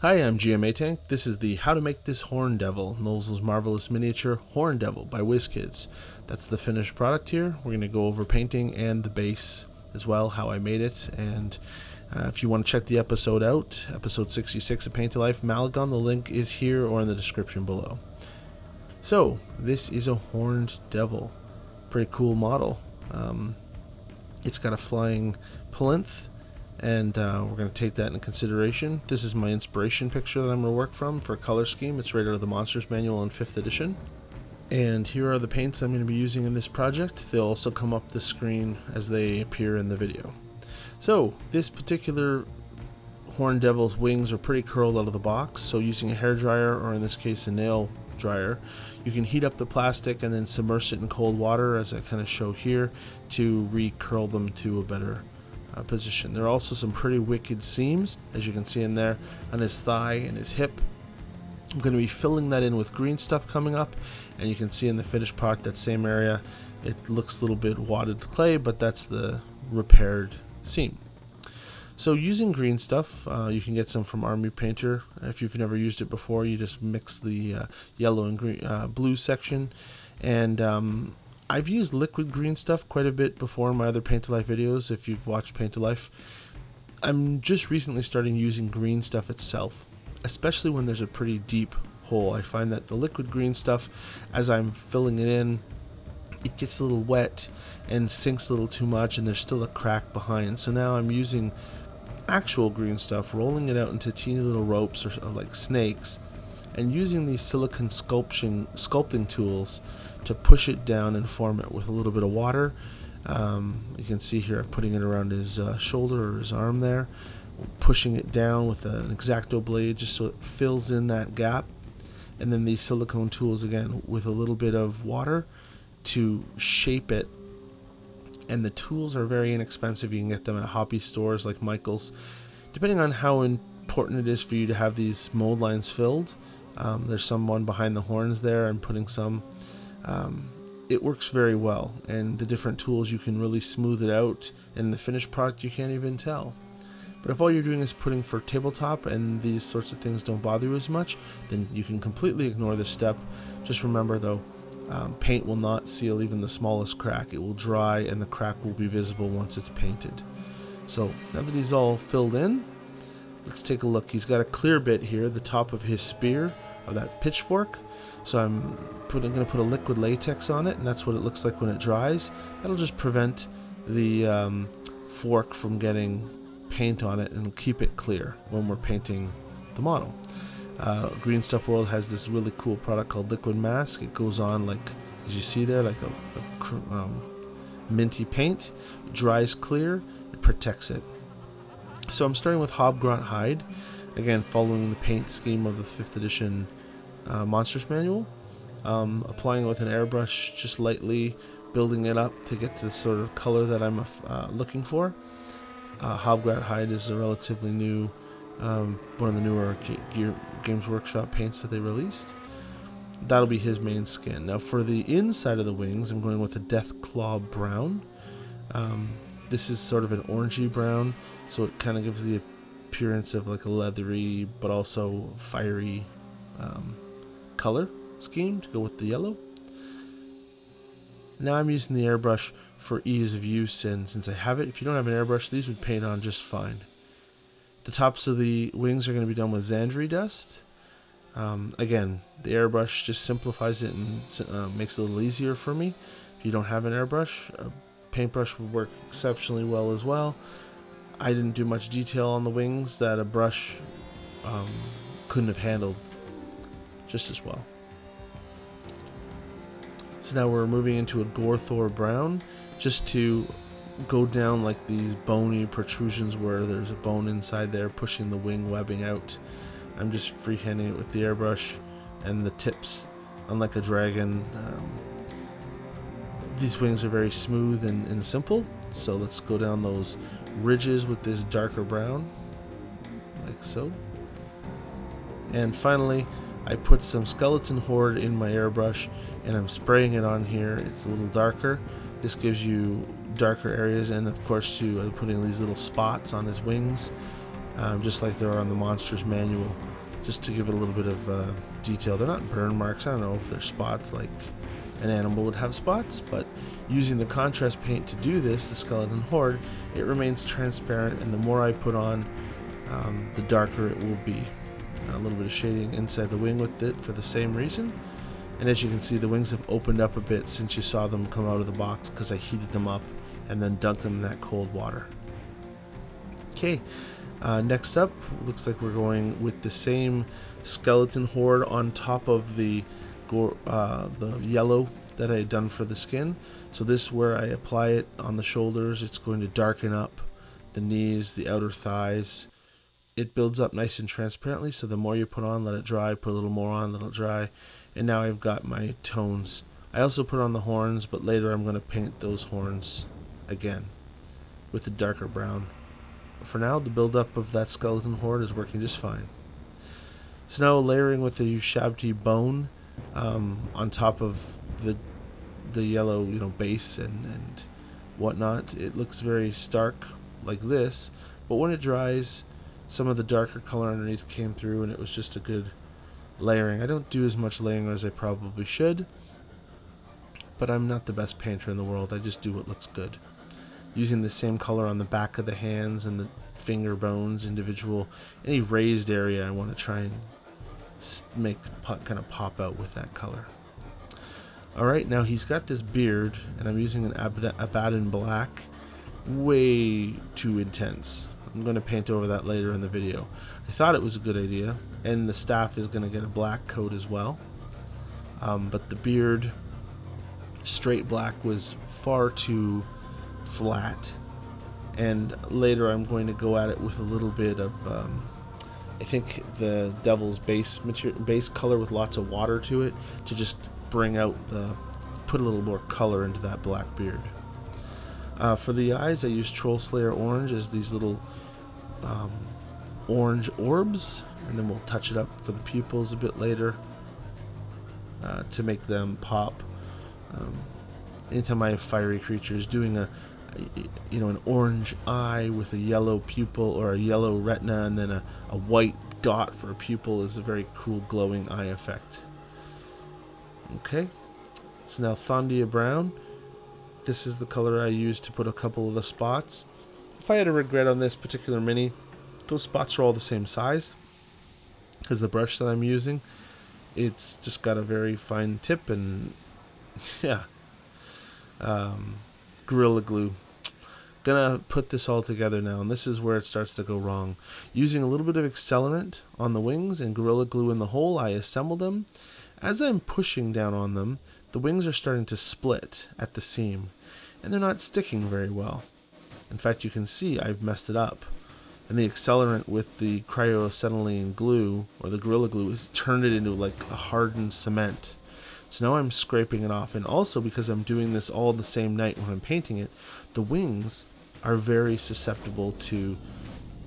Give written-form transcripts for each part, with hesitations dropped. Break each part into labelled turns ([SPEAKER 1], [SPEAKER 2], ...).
[SPEAKER 1] Hi, I'm GM Atank. This is the How to Make This Horn Devil, Nolzur's Marvelous Miniature Horn Devil by WizKids. That's the finished product here. We're going to go over painting and the base as well, how I made it. And if you want to check the episode out, episode 66 of Paint to Life Malegon, the link is here or in the description below. So, this is a horned devil. Pretty cool model. It's got a flying plinth, and we're going to take that into consideration. This is my inspiration picture that I'm going to work from for color scheme. It's right out of the Monsters Manual in 5th edition. And here are the paints I'm going to be using in this project. They'll also come up the screen as they appear in the video. So, this particular horned devil's wings are pretty curled out of the box, so using a hairdryer, or in this case a nail dryer, you can heat up the plastic and then submerge it in cold water, as I kind of show here, to re-curl them to a better position. There are also some pretty wicked seams, as you can see in there, on his thigh and his hip. I'm going to be filling that in with green stuff coming up, and you can see in the finished product, that same area, it looks a little bit wadded clay, but that's the repaired seam. So using green stuff, you can get some from Army Painter. If you've never used it before, you just mix the yellow and green, blue section, and I've used liquid green stuff quite a bit before in my other Paint to Life videos, if you've watched Paint to Life. I'm just recently starting using green stuff itself, especially when there's a pretty deep hole. I find that the liquid green stuff, as I'm filling it in, it gets a little wet and sinks a little too much, and there's still a crack behind. So now I'm using actual green stuff, rolling it out into teeny little ropes or like snakes, and using these silicone sculpting tools to push it down and form it with a little bit of water. You can see here I'm putting it around his shoulder or his arm there, pushing it down with an X-Acto blade just so it fills in that gap, and then these silicone tools again with a little bit of water to shape it. And the tools are very inexpensive. You can get them at hobby stores like Michael's. Depending on how important it is for you to have these mold lines filled, there's someone behind the horns there. I'm putting some. It works very well, and the different tools, you can really smooth it out. In the finished product, you can't even tell. But if all you're doing is putting for tabletop and these sorts of things don't bother you as much, then you can completely ignore this step. Just remember though, paint will not seal even the smallest crack. It will dry and the crack will be visible once it's painted. So now that he's all filled in, let's take a look. He's got a clear bit here, the top of his spear, of that pitchfork. So I'm going to put a liquid latex on it, and that's what it looks like when it dries. That'll just prevent the fork from getting paint on it and keep it clear when we're painting the model. Green Stuff World has this really cool product called Liquid Mask. It goes on, like as you see there, like a minty paint. It dries clear, it protects it. So I'm starting with Hobgrot Hide, again following the paint scheme of the 5th edition Monsters Manual. Applying it with an airbrush, just lightly building it up to get to the sort of color that I'm looking for. Hobgrot Hide is a relatively new, one of the newer Games Workshop paints that they released. That'll be his main skin. Now for the inside of the wings, I'm going with a Deathclaw Brown. This is sort of an orangey brown, so it kind of gives the appearance of like a leathery but also fiery color scheme to go with the yellow. Now I'm using the airbrush for ease of use, and since I have it, if you don't have an airbrush, these would paint on just fine. The tops of the wings are going to be done with Xandri dust. Again, the airbrush just simplifies it and makes it a little easier for me. If you don't have an airbrush, a paintbrush would work exceptionally well as well. I didn't do much detail on the wings that a brush couldn't have handled just as well. So now we're moving into a Gorthor Brown, just to go down like these bony protrusions where there's a bone inside there pushing the wing webbing out. I'm just freehanding it with the airbrush and the tips. Unlike a dragon, these wings are very smooth and simple. So let's go down those ridges with this darker brown, like so. And finally, I put some Skeleton Horde in my airbrush, and I'm spraying it on here. It's a little darker. This gives you darker areas, and of course I'm putting these little spots on his wings, just like there are on the Monsters Manual. just to give it a little bit of detail. They're not burn marks. I don't know if they're spots like an animal would have spots, but using the contrast paint to do this, the skeleton horde, it remains transparent, and the more I put on, the darker it will be. A little bit of shading inside the wing with it for the same reason. And as you can see, the wings have opened up a bit since you saw them come out of the box, because I heated them up and then dunked them in that cold water. Okay, next up, looks like we're going with the same skeleton horde on top of the yellow that I had done for the skin. So this, where I apply it on the shoulders, it's going to darken up the knees, the outer thighs. It builds up nice and transparently, so the more you put on, let it dry, put a little more on, let it dry, and now I've got my tones. I also put on the horns, but later I'm going to paint those horns again with the darker brown. But for now, the buildup of that skeleton horde is working just fine. So now layering with the Ushabti bone on top of the yellow, base and whatnot. It looks very stark like this, but when it dries, some of the darker color underneath came through, and it was just a good layering. I don't do as much layering as I probably should, but I'm not the best painter in the world. I just do what looks good. Using the same color on the back of the hands and the finger bones, any raised area I want to try and make kind of pop out with that color. Alright, now he's got this beard, and I'm using an Abaddon black. Way too intense. I'm going to paint over that later in the video. I thought it was a good idea, and the staff is going to get a black coat as well. But the beard, straight black, was far too flat. And later I'm going to go at it with a little bit of, I think, the Devil's base color with lots of water to it, to just bring out put a little more color into that black beard. For the eyes, I use Troll Slayer Orange as these little orange orbs, and then we'll touch it up for the pupils a bit later to make them pop. Anytime I have fiery creatures, doing an orange eye with a yellow pupil or a yellow retina and then a white dot for a pupil is a very cool glowing eye effect. Okay, so now Thondia Brown. This is the color I used to put a couple of the spots. If I had a regret on this particular mini, those spots are all the same size, because the brush that I'm using, it's just got a very fine tip, and yeah, Gorilla Glue. Gonna put this all together now, and this is where it starts to go wrong. Using a little bit of accelerant on the wings and Gorilla Glue in the hole, I assemble them. As I'm pushing down on them, the wings are starting to split at the seam, and they're not sticking very well. In fact, you can see I've messed it up, and the accelerant with the cryoacetylene glue, or the Gorilla Glue, has turned it into like a hardened cement. So now I'm scraping it off, and also because I'm doing this all the same night when I'm painting it, the wings are very susceptible to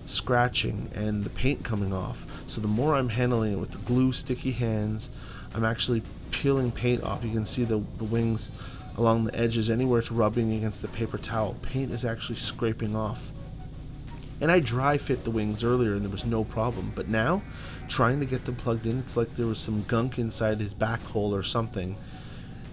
[SPEAKER 1] scratching and the paint coming off. So the more I'm handling it with the glue sticky hands, I'm actually peeling paint off. You can see the wings along the edges, anywhere it's rubbing against the paper towel, paint is actually scraping off. And I dry fit the wings earlier and there was no problem, but now trying to get them plugged in, it's like there was some gunk inside his back hole or something.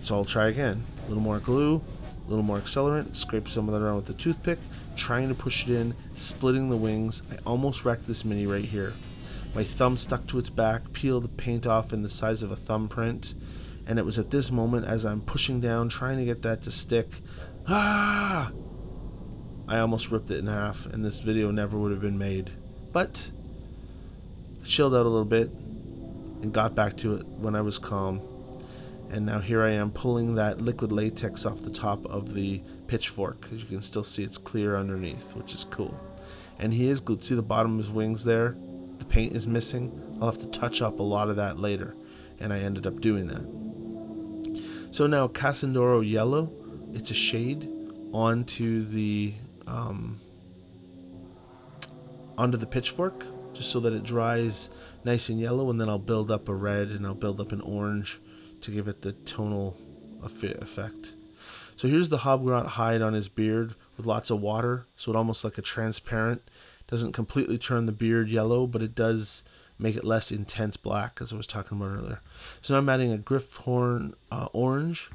[SPEAKER 1] So I'll try again. A little more glue, a little more accelerant, scrape some of that around with the toothpick, trying to push it in, splitting the wings. I almost wrecked this mini right here. My thumb stuck to its back, peeled the paint off in the size of a thumbprint, and it was at this moment, as I'm pushing down, trying to get that to stick, I almost ripped it in half, and this video never would have been made. But I chilled out a little bit and got back to it when I was calm. And now here I am pulling that liquid latex off the top of the pitchfork. As you can still see, it's clear underneath, which is cool. And he is glued. See the bottom of his wings there? The paint is missing. I'll have to touch up a lot of that later, and I ended up doing that. So now Cassandoro Yellow, it's a shade onto the pitchfork, just so that it dries nice and yellow, and then I'll build up a red and I'll build up an orange to give it the tonal effect. So here's the Hobgrot hide on his beard with lots of water, so it almost like a transparent. Doesn't completely turn the beard yellow, but it does make it less intense black, as I was talking about earlier. So now I'm adding a Griffhound orange,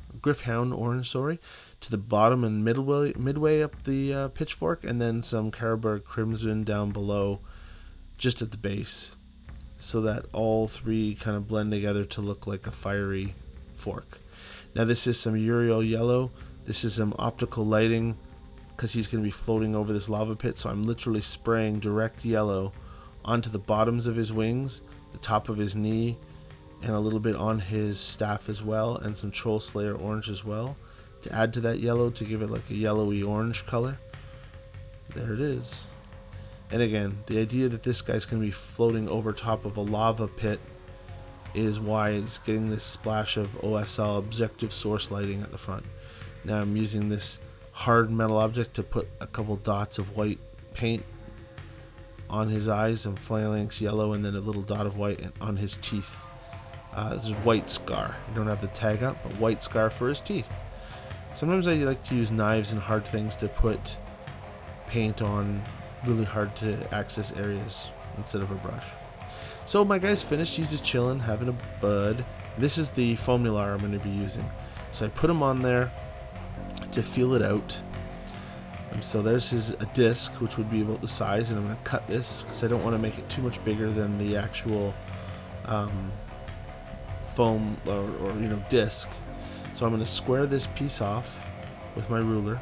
[SPEAKER 1] to the bottom and midway up the pitchfork, and then some Carroburg Crimson down below, just at the base, so that all three kind of blend together to look like a fiery fork. Now this is some Uriel yellow. This is some optical lighting, because he's going to be floating over this lava pit, so I'm literally spraying direct yellow onto the bottoms of his wings, the top of his knee, and a little bit on his staff as well, and some Troll Slayer orange as well, to add to that yellow, to give it like a yellowy orange color. There it is. And again, the idea that this guy's going to be floating over top of a lava pit is why it's getting this splash of OSL, objective source lighting, at the front. Now I'm using this hard metal object to put a couple dots of white paint on his eyes, and phalanx yellow, and then a little dot of white on his teeth. This is white scar. I don't have the tag up, but white scar for his teeth. Sometimes I like to use knives and hard things to put paint on really hard to access areas instead of a brush. So my guy's finished. He's just chilling, having a bud. This is the foam nular I'm going to be using. So I put him on there to feel it out. So there's a disc, which would be about the size, and I'm going to cut this because I don't want to make it too much bigger than the actual foam or disc. So I'm going to square this piece off with my ruler,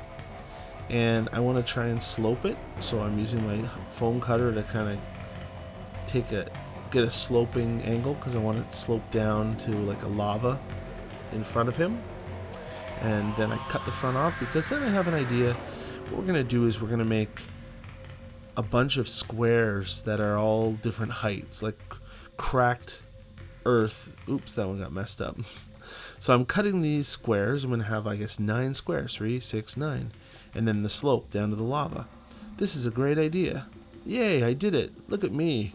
[SPEAKER 1] and I want to try and slope it. So I'm using my foam cutter to kind of get a sloping angle, because I want it sloped down to like a lava in front of him. And then I cut the front off, because then I have an idea. What we're going to do is we're going to make a bunch of squares that are all different heights, like cracked earth. Oops, that one got messed up. So I'm cutting these squares. I'm going to have, I guess, 9 squares, 3, 6, 9, and then the slope down to the lava. This is a great idea. Yay, I did it. Look at me.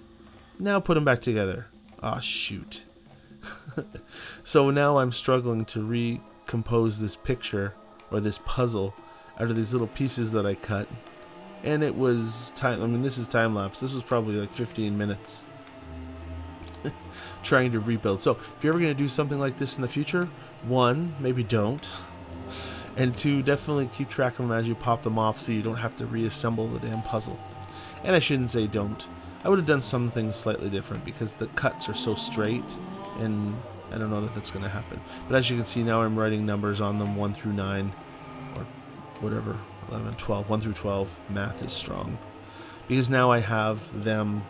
[SPEAKER 1] Now put them back together. Ah, shoot. So now I'm struggling to recompose this picture, or this puzzle, out of these little pieces that I cut. And it was time. I mean, this is time lapse. This was probably like 15 minutes trying to rebuild. So if you're ever going to do something like this in the future, 1, maybe don't, and 2, definitely keep track of them as you pop them off, so you don't have to reassemble the damn puzzle. And I shouldn't say don't. I would have done some things slightly different, because the cuts are so straight, and I don't know that that's going to happen. But as you can see now, I'm writing numbers on them, 1 through 9, or whatever, 11, 12, 1 through 12. Math is strong. Because now I have them.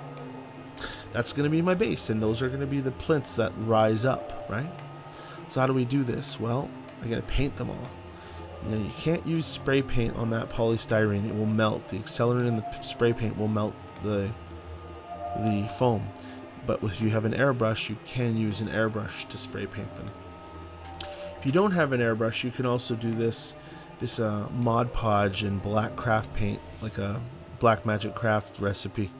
[SPEAKER 1] That's going to be my base, and those are going to be the plinths that rise up, right? So how do we do this? Well, I got to paint them all. You can't use spray paint on that polystyrene. It will melt. The accelerant in the spray paint will melt the foam. But if you have an airbrush, you can use an airbrush to spray paint them. If you don't have an airbrush, you can also do this Mod Podge and black craft paint, like a Black Magic Craft recipe,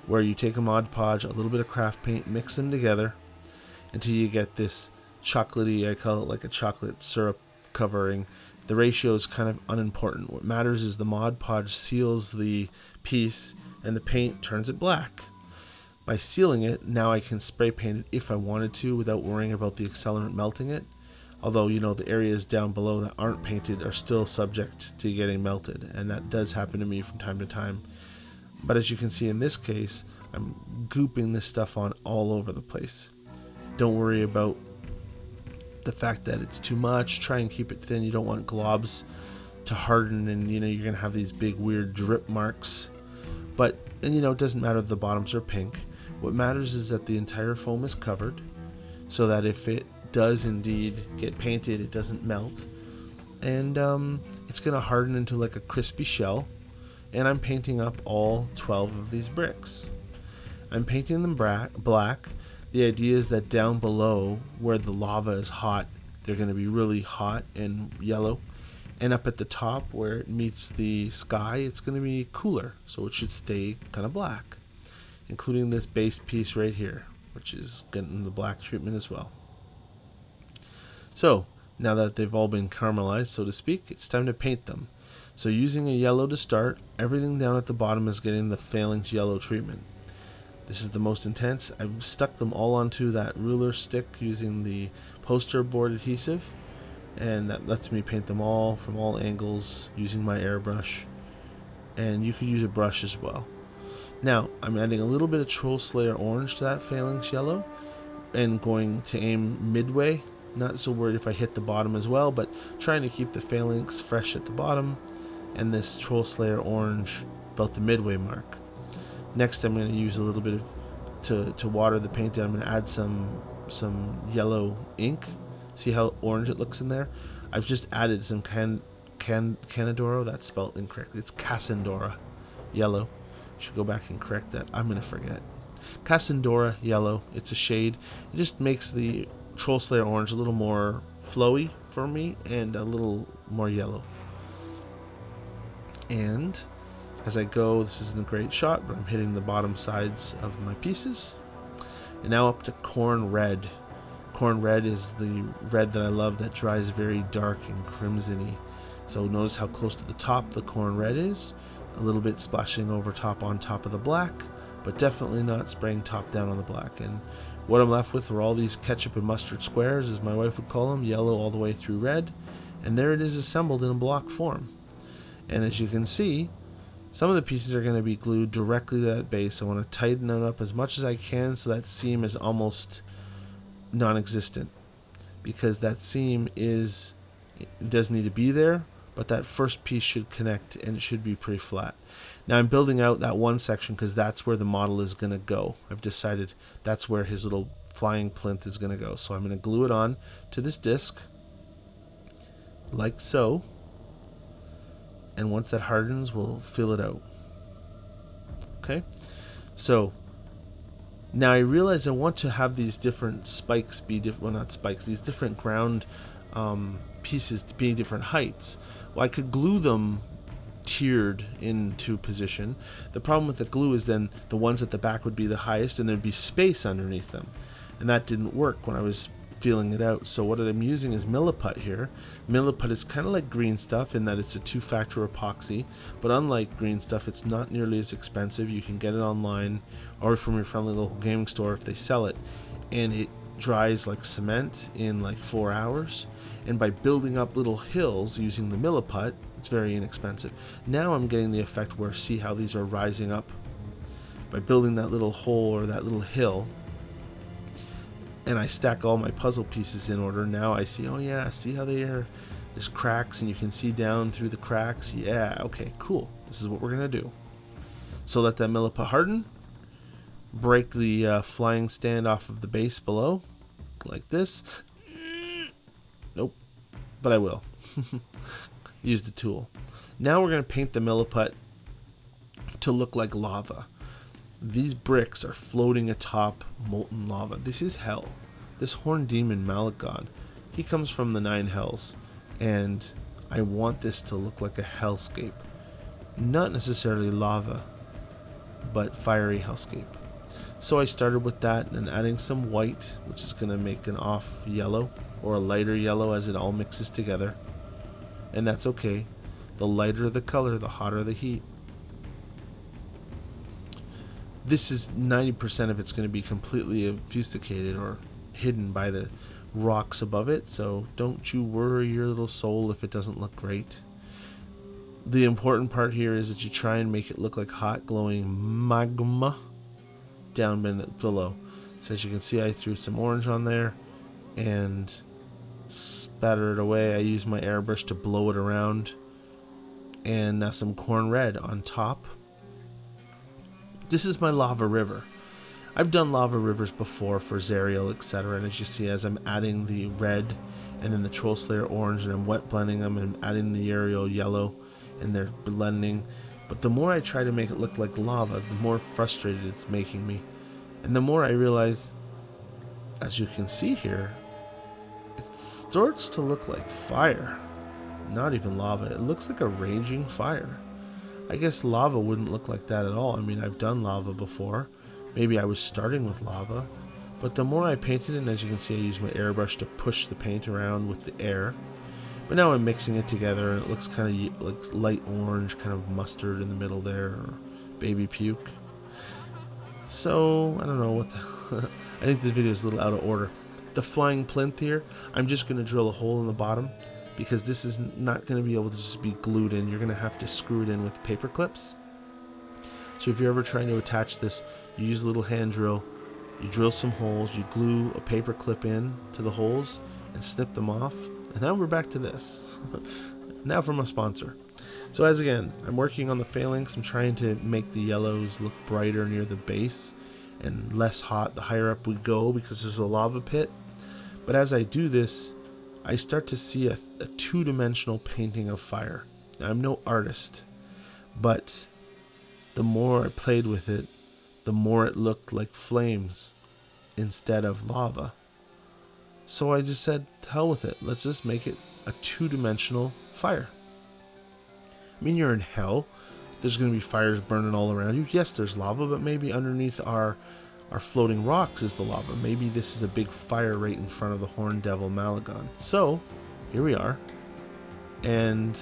[SPEAKER 1] where you take a Mod Podge, a little bit of craft paint, mix them together until you get this chocolatey, I call it like a chocolate syrup covering. The ratio is kind of unimportant. What matters is the Mod Podge seals the piece and the paint turns it black. By sealing it, now I can spray paint it if I wanted to without worrying about the accelerant melting it. Although, the areas down below that aren't painted are still subject to getting melted, and that does happen to me from time to time. But as you can see in this case, I'm gooping this stuff on all over the place. Don't worry about the fact that it's too much. Try and keep it thin. You don't want globs to harden, and you're going to have these big weird drip marks. But, it doesn't matter if the bottoms are pink. What matters is that the entire foam is covered, so that if it does indeed get painted, it doesn't melt, and it's going to harden into like a crispy shell. And I'm painting up all 12 of these bricks. I'm painting them black. The idea is that down below, where the lava is hot, they're going to be really hot and yellow, and up at the top where it meets the sky, it's going to be cooler, so it should stay kind of black, including this base piece right here, which is getting the black treatment as well. So now that they've all been caramelized, so to speak, it's time to paint them. So using a yellow to start, everything down at the bottom is getting the phalanx yellow treatment. This is the most intense. I've stuck them all onto that ruler stick using the poster board adhesive, and that lets me paint them all from all angles using my airbrush. And you could use a brush as well. Now, I'm adding a little bit of Troll Slayer orange to that phalanx yellow and going to aim midway. Not so worried if I hit the bottom as well, but trying to keep the phalanx fresh at the bottom and this Troll Slayer orange about the midway mark. Next, I'm going to use a little bit of to water the paint down. I'm going to add some yellow ink. See how orange it looks in there? I've just added some Canadoro. That's spelled incorrectly. It's Casandora yellow. Should go back and correct that. I'm going to forget. Casandora yellow. It's a shade. It just makes the Troll Slayer orange a little more flowy for me and a little more yellow. And as I go, this isn't a great shot, but I'm hitting the bottom sides of my pieces. And now up to Corn Red. Corn Red is the red that I love that dries very dark and crimsony. So notice how close to the top the Corn Red is. A little bit splashing over top on top of the black, but definitely not spraying top down on the black. And what I'm left with are all these ketchup and mustard squares, as my wife would call them, yellow all the way through red. And there it is assembled in a block form. And as you can see, some of the pieces are going to be glued directly to that base. I want to tighten it up as much as I can so that seam is almost non-existent, because that seam does need to be there, but that first piece should connect and it should be pretty flat. Now I'm building out that one section because that's where the model is going to go. I've decided that's where his little flying plinth is going to go. So I'm going to glue it on to this disc like so. And once that hardens, we'll fill it out. Okay, so now I realize I want to have these different spikes be different. Well, not spikes. These different ground pieces to be different heights. Well, I could glue them tiered into position. The problem with the glue is then the ones at the back would be the highest, and there'd be space underneath them, and that didn't work when I was feeling it out. So what I'm using is Milliput here. Milliput is kind of like green stuff in that it's a 2-factor epoxy, but unlike green stuff, it's not nearly as expensive. You can get it online or from your friendly local gaming store if they sell it, and it dries like cement in like 4 hours. And by building up little hills using the Milliput, it's very inexpensive. Now I'm getting the effect where, see how these are rising up by building that little hole or that little hill. And I stack all my puzzle pieces in order. Now I see, oh yeah, see how they are, there's cracks and you can see down through the cracks. Yeah, okay, cool. This is what we're gonna do. So let that Milliput harden. Break the flying stand off of the base below, like this. Nope, but I will. Use the tool. Now we're gonna paint the Milliput to look like lava. These bricks are floating atop molten lava. This is hell. This horned demon Malegon, he comes from the 9 hells, and I want this to look like a hellscape. Not necessarily lava, but fiery hellscape. So I started with that and adding some white, which is going to make an off yellow or a lighter yellow as it all mixes together. And that's okay. The lighter the color, the hotter the heat. This is 90% of it's going to be completely obfuscated or hidden by the rocks above it, so don't you worry your little soul if it doesn't look great. The important part here is that you try and make it look like hot glowing magma down below. So as you can see, I threw some orange on there and spatter it away. I use my airbrush to blow it around, and now some corn red on top. This is my lava river. I've done lava rivers before for Zariel, etc. And as you see, as I'm adding the red and then the Troll Slayer orange, and I'm wet blending them and adding the Ariel yellow, and they're blending. But the more I try to make it look like lava, the more frustrated it's making me. And the more I realize, as you can see here, it starts to look like fire. Not even lava. It looks like a raging fire. I guess lava wouldn't look like that at all. I mean, I've done lava before. Maybe I was starting with lava. But the more I painted it, and as you can see, I use my airbrush to push the paint around with the air. But now I'm mixing it together, and it looks kind of like light orange, kind of mustard in the middle there, or baby puke. So, I don't know what the... I think this video is a little out of order. The flying plinth here, I'm just going to drill a hole in the bottom because this is not going to be able to just be glued in. You're going to have to screw it in with paper clips. So if you're ever trying to attach this, you use a little hand drill, you drill some holes, you glue a paper clip in to the holes and snip them off. And now we're back to this. Now from a sponsor. So as again, I'm working on the phalanx. I'm trying to make the yellows look brighter near the base and less hot the higher up we go because there's a lava pit. But as I do this, I start to see a two-dimensional painting of fire. Now, I'm no artist, but the more I played with it, the more it looked like flames instead of lava. So I just said, to hell with it. Let's just make it a two-dimensional fire. I mean, you're in hell. There's going to be fires burning all around you. Yes, there's lava, but maybe underneath our floating rocks is the lava. Maybe this is a big fire right in front of the Horn Devil Malegon. So, here we are. And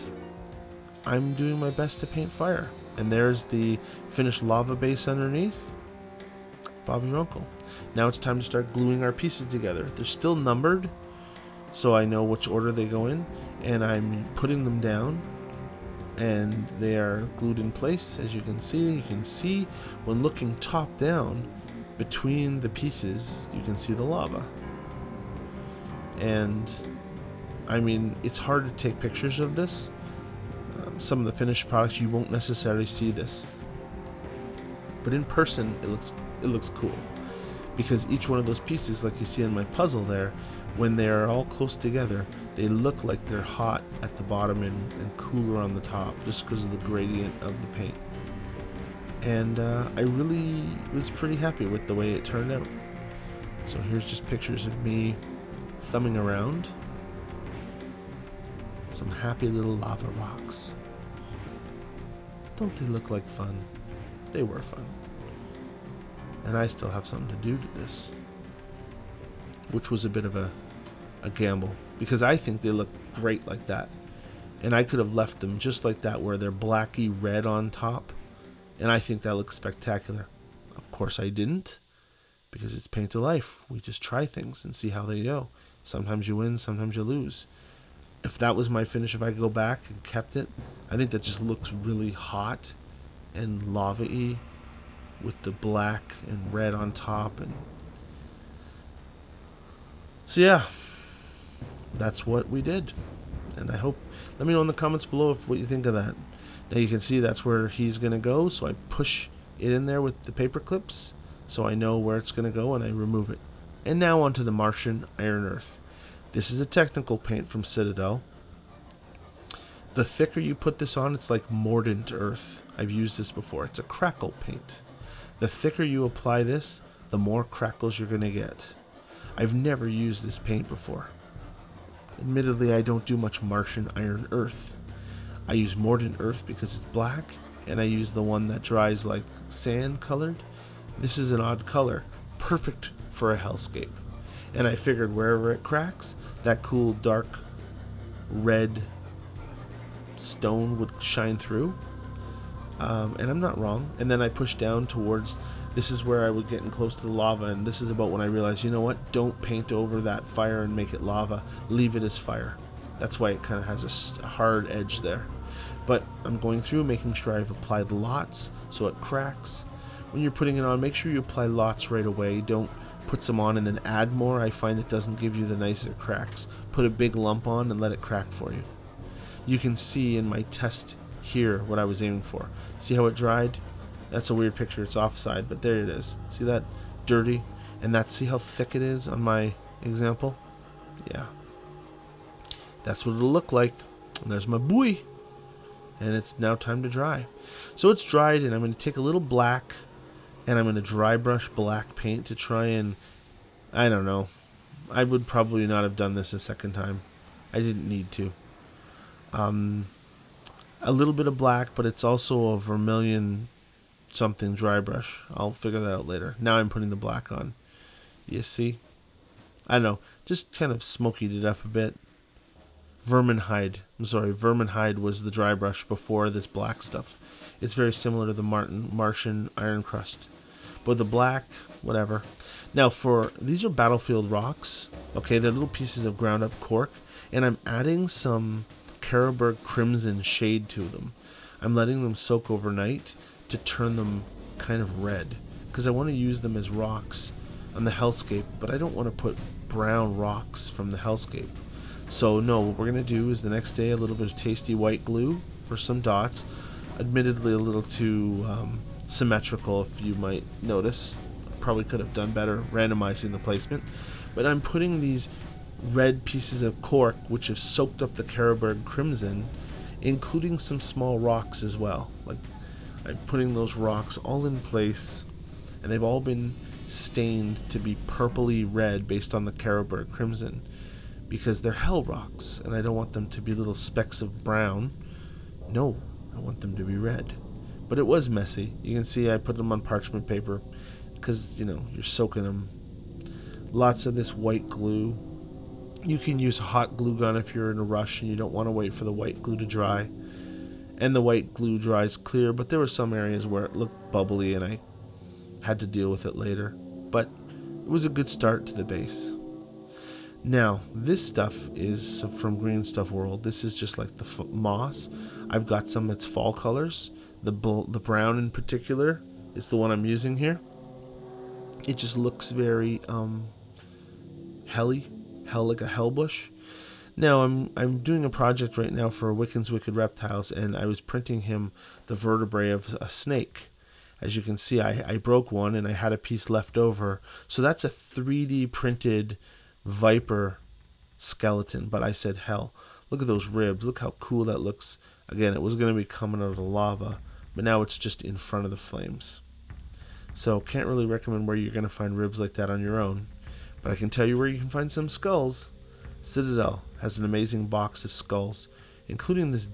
[SPEAKER 1] I'm doing my best to paint fire. And there's the finished lava base underneath. Bob's your uncle. Now it's time to start gluing our pieces together. They're still numbered, so I know which order they go in. And I'm putting them down. And they are glued in place, as you can see when looking top down between the pieces, you can see the lava. And I mean, it's hard to take pictures of this. Some of the finished products, you won't necessarily see this, but in person it looks cool, because each one of those pieces, like you see in my puzzle there, when they are all close together, they look like they're hot at the bottom and cooler on the top, just because of the gradient of the paint. And I really was pretty happy with the way it turned out. So here's just pictures of me thumbing around some happy little lava rocks. Don't they look like fun? They were fun. And I still have something to do to this, which was a bit of a gamble, because I think they look great like that. And I could have left them just like that, where they're blacky red on top, and I think that looks spectacular. Of course I didn't, because it's paint to life. We just try things and see how they go. Sometimes you win, sometimes you lose. If that was my finish, if I could go back and kept it, I think that just looks really hot and lava-y with the black and red on top. And so yeah, that's what we did. And I hope, let me know in the comments below what you think of that. Now you can see that's where he's going to go, so I push it in there with the paper clips so I know where it's going to go, and I remove it. And now onto the Martian Iron Earth. This is a technical paint from Citadel. The thicker you put this on, it's like mordant earth. I've used this before. It's a crackle paint. The thicker you apply this, the more crackles you're going to get. I've never used this paint before. Admittedly, I don't do much Martian Iron Earth. I use mordant earth because it's black, and I use the one that dries like sand colored. This is an odd color, perfect for a hellscape. And I figured wherever it cracks, that cool dark red stone would shine through. And I'm not wrong. And then I pushed down towards, this is where I would get in close to the lava, and this is about when I realized, you know what, don't paint over that fire and make it lava, leave it as fire. That's why it kind of has a hard edge there. But I'm going through making sure I've applied lots so it cracks. When you're putting it on, make sure you apply lots right away. Don't put some on and then add more. I find it doesn't give you the nicer cracks. Put a big lump on and let it crack for you. You can see in my test here what I was aiming for. See how it dried? That's a weird picture, it's offside, but there it is. See that? Dirty. And see how thick it is on my example? Yeah. That's what it'll look like. And there's my buoy. And it's now time to dry. So it's dried, and I'm going to take a little black, and I'm going to dry brush black paint to try and, I don't know. I would probably not have done this a second time. I didn't need to. A little bit of black, but it's also a vermilion something dry brush. I'll figure that out later. Now I'm putting the black on. You see? I don't know. Just kind of smokied it up a bit. Vermihide was the dry brush before this black stuff. It's very similar to the Martian Iron Crust. But the black, whatever. Now these are battlefield rocks. Okay, they're little pieces of ground up cork, and I'm adding some Carroburg Crimson shade to them. I'm letting them soak overnight to turn them kind of red, because I want to use them as rocks on the hellscape, but I don't want to put brown rocks from the hellscape. So no, what we're going to do is the next day a little bit of tasty white glue for some dots. Admittedly a little too symmetrical, if you might notice. Probably could have done better randomizing the placement. But I'm putting these red pieces of cork, which have soaked up the Carroburg Crimson, including some small rocks as well. Like, I'm putting those rocks all in place, and they've all been stained to be purpley red based on the Carroburg Crimson, because they're hell rocks, and I don't want them to be little specks of brown. No, I want them to be red. But it was messy. You can see I put them on parchment paper, because, you know, you're soaking them. Lots of this white glue. You can use a hot glue gun if you're in a rush and you don't want to wait for the white glue to dry. And the white glue dries clear, but there were some areas where it looked bubbly and I had to deal with it later. But it was a good start to the base. Now, this stuff is from Green Stuff World. This is just like the moss. I've got some that's fall colors. The brown in particular is the one I'm using here. It just looks very helly, like a hell bush. Now I'm doing a project right now for Wiccan's Wicked Reptiles, and I was printing him the vertebrae of a snake. As you can see, I broke one and I had a piece left over. So that's a 3D printed viper skeleton. But I said, hell, look at those ribs. Look how cool that looks. Again, it was going to be coming out of the lava, but now it's just in front of the flames. So can't really recommend where you're going to find ribs like that on your own. But I can tell you where you can find some skulls. Citadel has an amazing box of skulls, including this.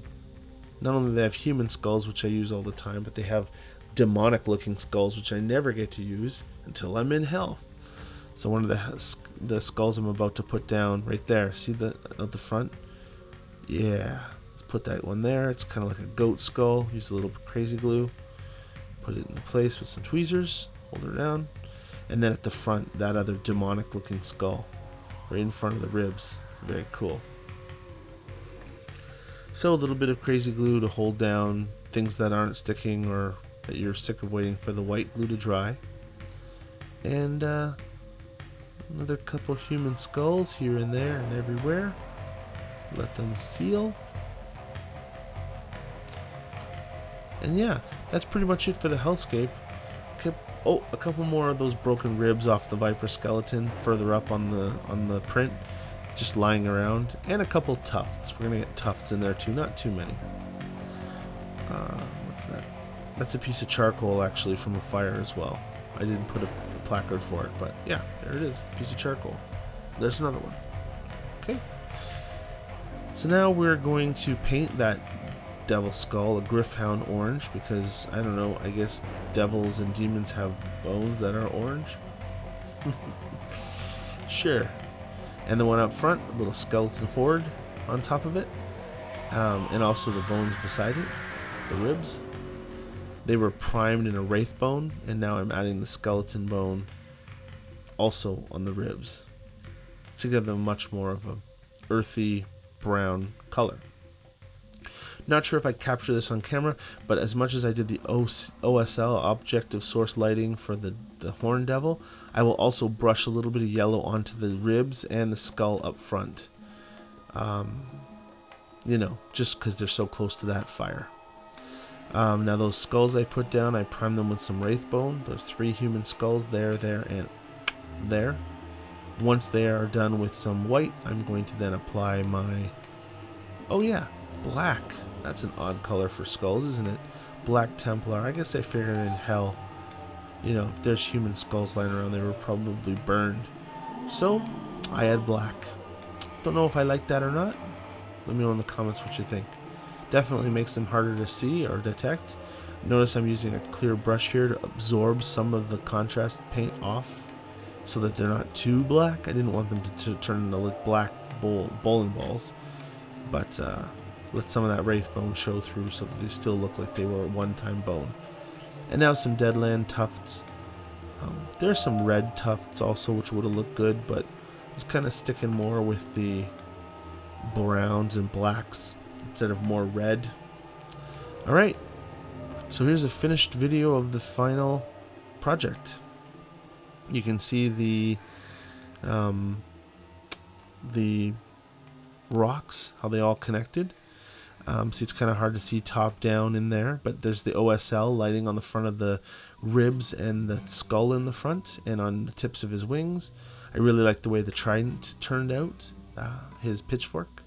[SPEAKER 1] Not only do they have human skulls, which I use all the time, but they have demonic looking skulls, which I never get to use until I'm in hell. So one of the skulls I'm about to put down right there, see at the front? Yeah, let's put that one there. It's kind of like a goat skull. Use a little crazy glue, put it into place with some tweezers, hold her down, and then at the front, that other demonic looking skull right in front of the ribs. Very cool. So a little bit of crazy glue to hold down things that aren't sticking or that you're sick of waiting for the white glue to dry. And another couple human skulls here and there and everywhere. Let them seal. And yeah, that's pretty much it for the hellscape. Oh, a couple more of those broken ribs off the viper skeleton further up on the print, just lying around, and a couple tufts. We're gonna get tufts in there too, not too many. What's that? That's a piece of charcoal actually from a fire as well. I didn't put a placard for it, but yeah, there it is, piece of charcoal. There's another one. Okay. So now we're going to paint that devil skull a Griffhound orange, because I don't know, I guess devils and demons have bones that are orange. Sure. And the one up front, a little skeleton horde on top of it, and also the bones beside it, the ribs. They were primed in a wraith bone, and now I'm adding the skeleton bone also on the ribs to give them much more of a earthy brown color. Not sure if I capture this on camera, but as much as I did the OSL, objective source lighting, for the horn devil, I will also brush a little bit of yellow onto the ribs and the skull up front. You know, just because they're so close to that fire. Now those skulls I put down, I primed them with some wraith bone. There's 3 human skulls there, and there. Once they are done with some white, I'm going to then apply my, oh yeah, black. That's an odd color for skulls, isn't it? Black Templar. I guess I figured in hell, you know, if there's human skulls lying around, they were probably burned. So I add black. Don't know if I like that or not. Let me know in the comments what you think. Definitely makes them harder to see or detect. Notice I'm using a clear brush here to absorb some of the contrast paint off so that they're not too black. I didn't want them to turn into like black bowling balls, but let some of that wraith bone show through so that they still look like they were a one-time bone. And now some deadland tufts There's some red tufts also, which would have looked good, but I was kind of sticking more with the browns and blacks instead of more red. Alright, so here's a finished video of the final project. You can see the rocks, how they all connected. See, it's kind of hard to see top down in there, but there's the OSL lighting on the front of the ribs and the skull in the front and on the tips of his wings. I really like the way the trident turned out, his pitchfork.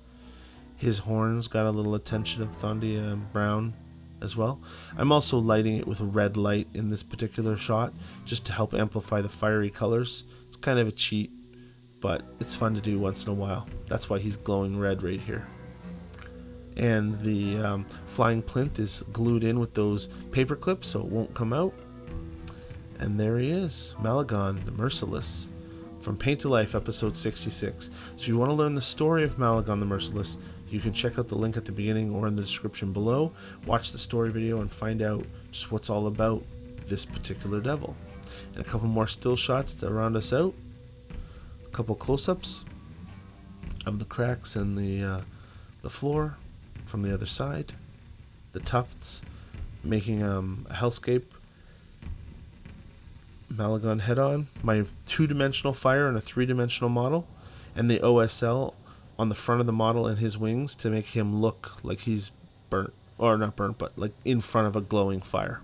[SPEAKER 1] His horns got a little attention of Thondia Brown as well. I'm also lighting it with a red light in this particular shot just to help amplify the fiery colors. It's kind of a cheat, but it's fun to do once in a while. That's why he's glowing red right here. And the flying plinth is glued in with those paper clips so it won't come out. And there he is, Malegon the Merciless, from Paint to Life, episode 66. So if you want to learn the story of Malegon the Merciless, you can check out the link at the beginning or in the description below. Watch the story video and find out just what's all about this particular devil. And a couple more still shots to round us out. A couple close-ups of the cracks in the floor from the other side. The tufts making a hellscape Malegon head-on. My two-dimensional fire and a three-dimensional model. And the OSL on the front of the model and his wings to make him look like he's burnt. Or not burnt, but like in front of a glowing fire.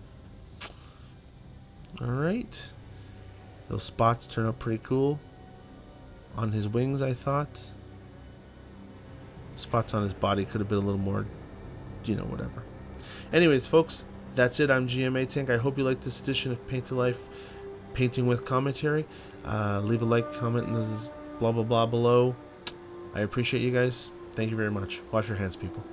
[SPEAKER 1] Alright. Those spots turn out pretty cool. On his wings, I thought. Spots on his body could have been a little more, whatever. Anyways, folks, that's it. I'm GM Atank. I hope you liked this edition of Paint to Life, Painting with Commentary. Leave a like, comment in the blah, blah, blah below. I appreciate you guys. Thank you very much. Wash your hands, people.